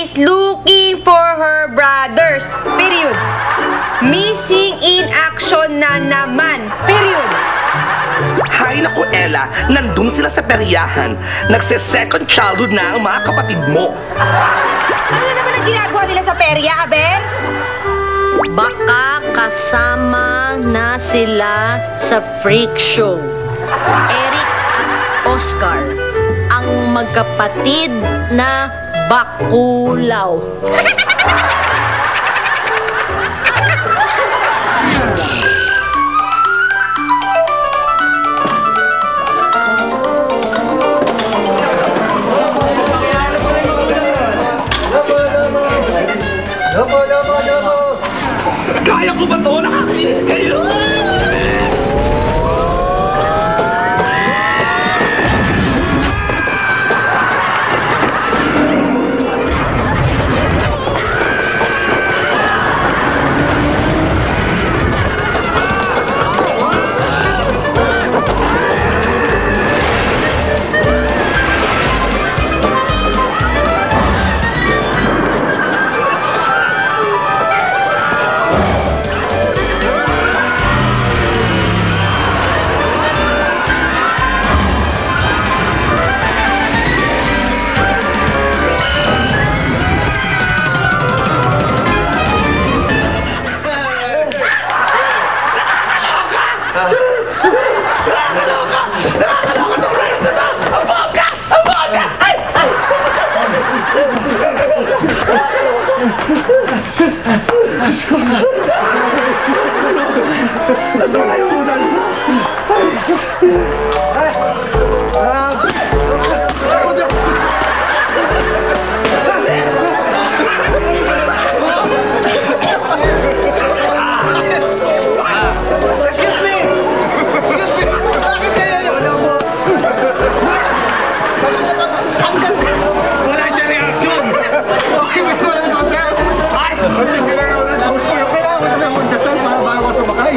is looking for her brothers. Period. Missing in action na naman. Period. Hay naku, Ella, nandun sila sa peryahan. Nagse-second childhood na ang mga kapatid mo. Ano na naman ang ginagawa nila sa perya, Aber? Baka kasama na sila sa freak show. Eric at Oscar, ang magkapatid na bakulaw. Kaya ko ba ito? Nakakainis kayo!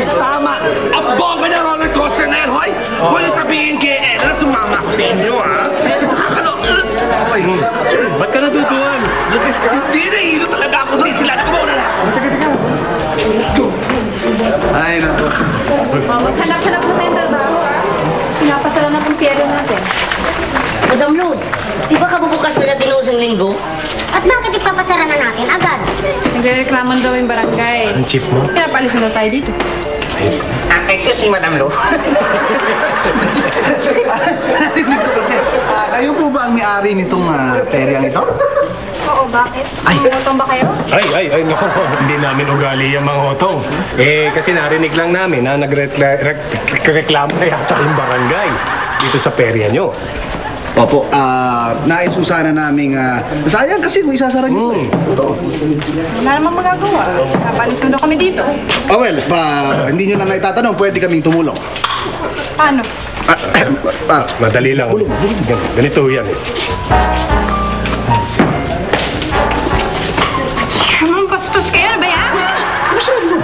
Tama! Ang bomba na roller coaster na yan, hoy! Huwag yung sabihin kay Ella na sumama ako sa inyo, ha? Nakakalok! Ba't ka natutuwan? Hindi, nahihilo talaga ako doon. Sila, nakabaw na lang! Let's go! Ay, naku. Hanap-hanap na tayong trabaho, ah. Pinapasara na itong piyero natin. Madam Lud, di ba kabubukas na natin noong isang linggo? At bakit ipapasara na natin agad? Nagre-reklaman daw yung barangay. Ang cheap mo. Pinapalis na tayo dito. Excuse me, Madam Lo. Narinig ko kasi, kayo po ba ang may-ari nitong peryang ito? Oo, bakit? Ay. Tumutong ba kayo? Ay, naku, hindi namin ugali yung mga hotong. Kasi narinig lang namin na nagreklamo na yata yung barangay dito sa perya nyo. Opo, nais ko sana naming, sayang kasi kung isasara niyo eh. Totoo. Wala namang magagawa. Napalis na daw kami dito. Oh well, hindi nyo na naitatanong, pwede kaming tumulong. Paano? Madali lang. Ganito yan eh. Anong bastos kayo? Ano ba yan? Kamusta yun?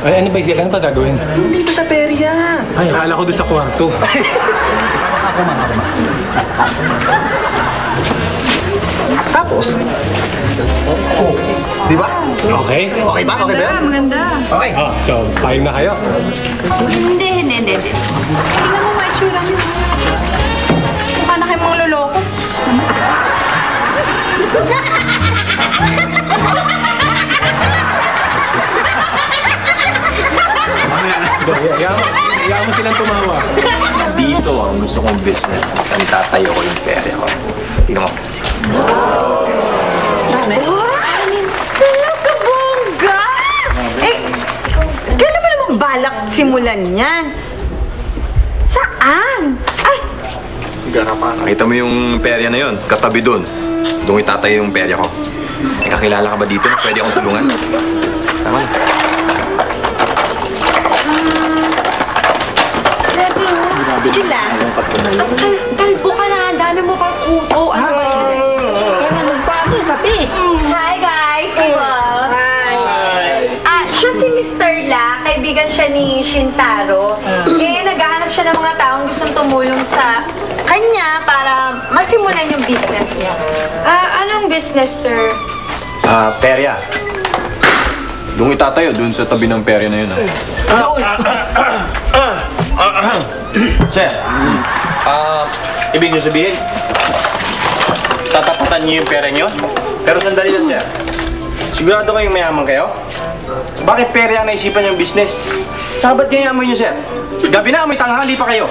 Ay, ano ba? Ano pa gagawin? Dito sa perya. Ay, akala ko doon sa kwarto. Ako man. Tapos, di ba? Okay? Okay ba? Okay ba yan? Maganda. Okay. So, payag na kayo. Hindi. Tingnan mo mga itsura niyo. Mukha na kayong mga loloko. Sus naman. Hayaan mo silang tumawa. Dito ang gusto kong business. Ang tatayo ko yung pera ko. Tingnan mo. Talaga, bongga! Kailan ba namang balak simulan yan? Saan? Ay! Nakita mo yung perya na yun, katabi dun. Doon itatayo yung perya ko. Kakilala ka ba dito na pwede akong tulungan? Tama na. Sila? Kalbo ka na, ang dami mo pang kuto. Ano ba yun? Kaya magbago pati. Hi guys! Hi! Siya si Mr. La, kaibigan siya ni Shintaro. Naghahanap siya ng mga taong gustong tumulong sa kanya para masimulan yung business niya. Anong business, sir? Perya. Doon itatayo, doon sa tabi ng perya na yun. Sir, ibig nyo sabihin, tatapatan niyo yung pera nyo? Pero sandali lang, sir. Sigurado kayong mayaman kayo? Bakit pera ang naisipan yung business? Saka ba't ganyan amoy nyo, sir? Gabi na, may tanghali pa kayo.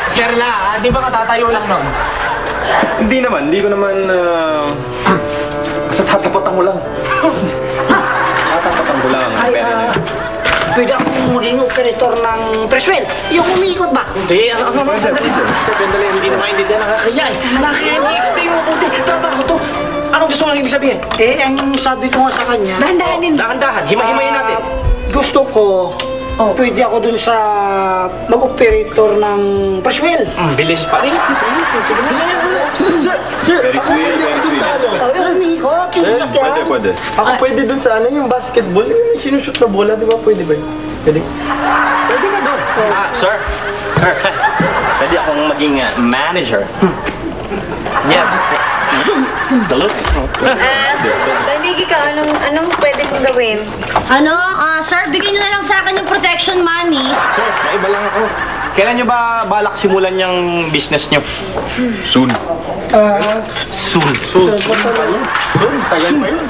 Sir la, di ba katatayo lang nun? Hindi naman, hindi ko naman... Basta tatapatan mo lang. Tatapatan ko lang ang pera na yun. Pwede akong maging operator ng Presswell. Yung umiikot ba? Hindi, sandali. Sandali, hindi na maintindihan. Nakakaya eh. Nakakaya, i-explain mo mabuti. Trabaho to. Anong gusto mo nang ibig sabihin? Ang sabi ko nga sa kanya, Dahan-dahan, hima-himayin natin. gusto ko, pwede ako dun sa mag-operator ng Presswell. Bilis pa rin. Sir, Very sweet, very sweet. Yung umiikot, yung sasakyan. Pwede. ako pwede dun sa yung basketball, yung sinushoot na bola, di ba? Pwede ba yun? Pwede ba doon? Sir, pwede akong maging manager. Yes. The looks. Nandigi ka, anong pwede kong gawin? Sir, bigyan nyo na lang sa akin yung protection money. Sir, naiba lang ako. Kailan nyo ba balak simulan yung business nyo? Soon. Soon. Tagal pa yun.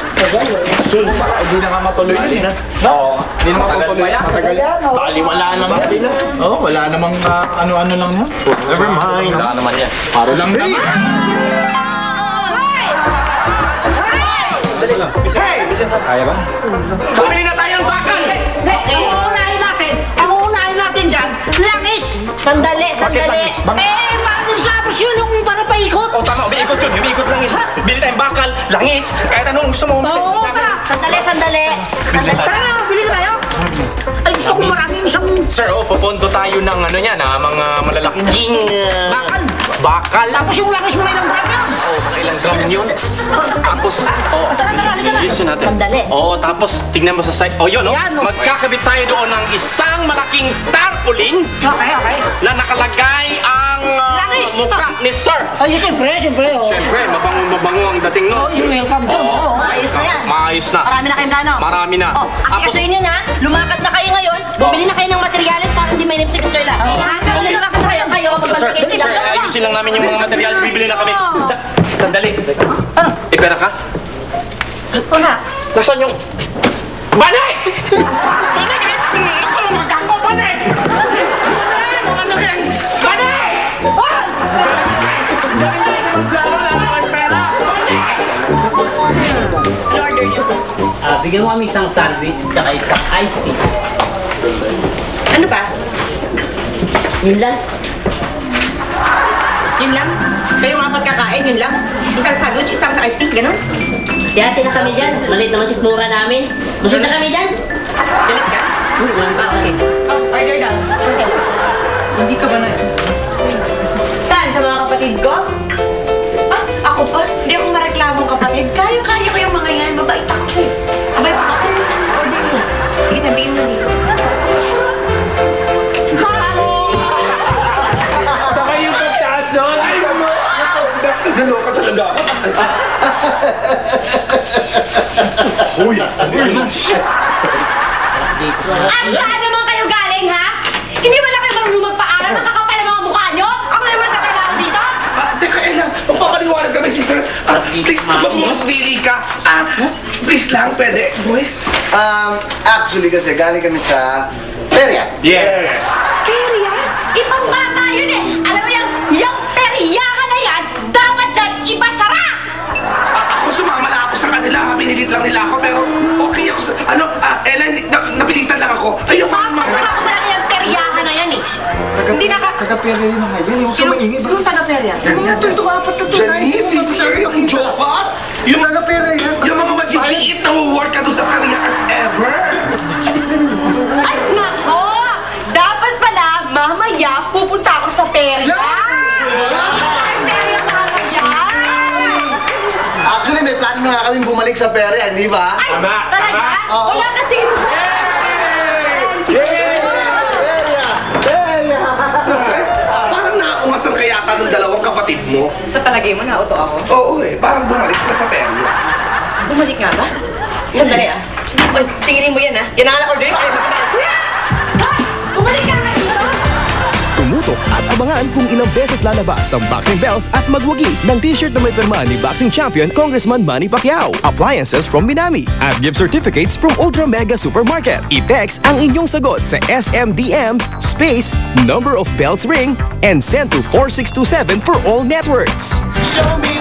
Soon. Hindi na nga matuloy din. Oo. Hindi na matuloy. Matagal. Bali, wala naman din. Oo, wala namang ano-ano lang yan. Never mind. Wala naman yan. Para lang naman. Kaya ba? Bumili na tayo ng bakal! Ang uunahin natin dyan, langis! Sandali. Para din sa Presswell yung para paikot. Tama, umiikot yun. Umiikot langis. Bili tayong bakal, langis, kahit anong gusto mo. Oo, tara! Sandali. Tara na, bili na tayo! Ay, gusto ko maraming isang... Sir, pupunto tayo ng mga malalaking... Bakal. Tapos yung langis mo ilang gram yan? Ilang gram yun? Tapos, Tara, halika na. Yes, yun natin. Sandali. Tapos tignan mo sa site. Yun, magkakabit tayo doon ng isang malaking tarpaulin Okay. na nakalagay ang Langis! mukha ni Sir. Ay, siyempre. Siyempre, mabango ang dating nun. Yung welcome doon. Maayos na yan. Maayos na. Marami na kayong plano. Marami na. Asikasuhin nyo na. Lumakad na kayo ngayon. Bumili na kayo ng materyales para hindi mainip si Mr. La. Lumakad na kayo. Sir, Magbalik sir, ayusin lang namin yung mga materials. Bibili na kami. Sandali. May pera ka? Wala. Nasaan yung... Banay! Ikaw ang magkako, Banay! Banay! Bigyan mo kami isang sandwich tsaka isang iced tea. Ano pa? Yun lang. Yun lang? Kayong apat kakain, yun lang? Isang sandwich, isang iced tea, ganun? Dati na kami dyan. Malit naman sikmura namin. Busog na kami dyan. Galit ka? Okay. Order down. Proceed. Hindi ka ba na... Saan? Sa mga kapatid ko? Ako pa? Hindi ako mareklamong kapatid. Kaya ko yung mga yan. Mabait ako eh. Mabait ako. Order mo. Sige, nabihin mo dito. Saka yung pagtaas doon. Ay, ano? Naloka talaga ako. Uy! At saan naman kayo galing, ha? Hindi ba na kayo marunong magpaaral? Nakakapal ang mga mukha nyo? Ako naman katrabaho dito? Teka, Ella. Magpapaliwanag kami si Sir. Please, magmumuswili ka. Please lang, pwede. Boys? Actually kasi galing kami sa perya. Yes! Perya? Ibang bata yun eh! Alam mo yung peryahan na yan, dapat dyan ipasara! Ako sumama lang ako sa kanila. Pinilit lang nila ako, pero okay ako. Ella, napilitan lang ako. Ayoko Papasara ko sa yung peryahan na yan eh! Hindi Taga-perya yun mga yan. Yung sa maingit. Yung taga-perya? Ito, apat na to. Janice, si Sir, yung jokat. Yung Taga-perya yan. Yung mga majijiit na work ka doon sa careers ever. Ay, nako! Dapat pala, mamaya pupunta ako sa perya! Perya mamaya! Actually, may plano na nga kami bumalik sa perya, hindi ba? Ay, Tama, talaga? tama. Oo. Wala ka, sige, sige. Parang naumasan ka yata ng dalawang kapatid mo. Sa palagay mo, nauto ako? Oo parang bumalik sila sa perya. Bumalik nga ba? Sandali ah. Oy, singilin mo yan ah. Yan ang order ko. Bumalik ka nga dito! Tumutok at abangan kung ilang beses lalabas ang boxing belts at magwagi ng t-shirt na may pirma ni boxing champion Congressman Manny Pacquiao. Appliances from Minami at gift certificates from Ultra Mega Supermarket. I-text ang inyong sagot sa SMDM space number of belts ring and send to 4627 for all networks. Show me